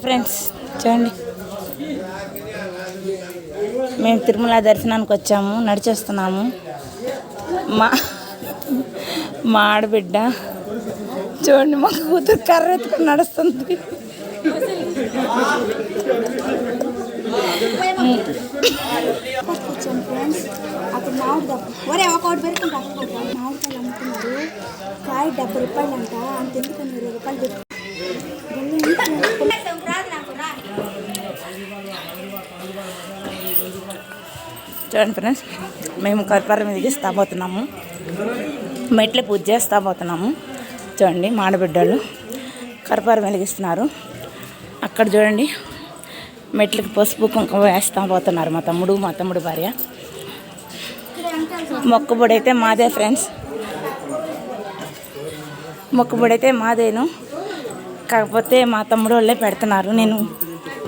Friends చూడండి, మేము తిరుమల దర్శనానికి వచ్చాము, నడిచేస్తున్నాము. మా ఆడబిడ్డ చూడండి, మా కూతురు కర్ర ఎత్తుకుని నడుస్తుంది. అప్పుడు ఒరే ఒకటి పెట్టుకుంటారు, మామిడికాయలు అమ్ముతున్నారు. కాయ 70 రూపాయలు అంట, అంతెందుకు 20 రూపాయలు పెట్టు. చూడండి ఫ్రెండ్స్, మేము కర్పూరం వెలిగిస్తా పోతున్నాము, మెట్లు పూజ చేస్తా పోతున్నాము. చూడండి, మాడబిడ్డలు కర్పూరం వెలిగిస్తున్నారు. అక్కడ చూడండి, మెట్లకి పసుపు కుంకుమ వేస్తా పోతున్నారు మా తమ్ముడు భార్య. మొక్కుబడి అయితే మాదే ఫ్రెండ్స్, మొక్కుబడి అయితే మాదేను. కాకపోతే మా తమ్ముడు వాళ్ళే పెడుతున్నారు. నేను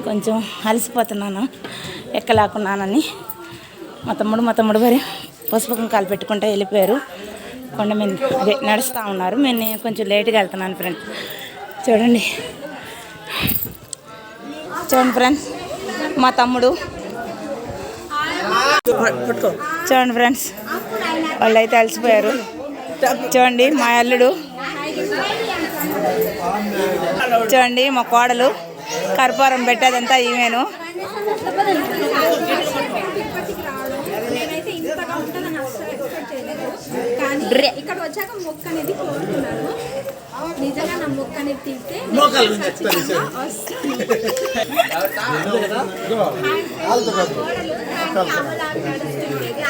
కొంచెం అలసిపోతున్నాను ఎక్కలేకున్నానని. మా తమ్ముడు భార్య పసుపు కుంకాలు పెట్టుకుంటే వెళ్ళిపోయారు. కొండ మీద అదే నడుస్తూ ఉన్నారు. నేను కొంచెం లేట్గా వెళ్తున్నాను ఫ్రెండ్స్. చూడండి ఫ్రెండ్స్, మా తమ్ముడు చూడండి ఫ్రెండ్స్, వాళ్ళు అయితే అలసిపోయారు. చూడండి, మా అల్లుడు చూడండి, మా కోడలు కర్పూరం పెట్టేదంతా ఈమెను. ఇక్కడ వచ్చాక మొక్క అనేది కోరుకున్నాను. నిజంగా నా మొక్క అనేది తీస్తే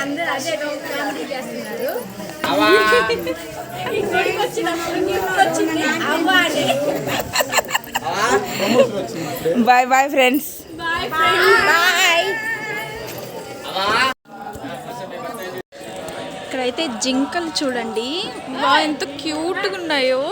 అందరూ అదే చేస్తున్నారు. Bye bye friends, bye. ఇక్కడైతే జింకలు చూడండి, ఎంత క్యూట్గా ఉన్నాయో.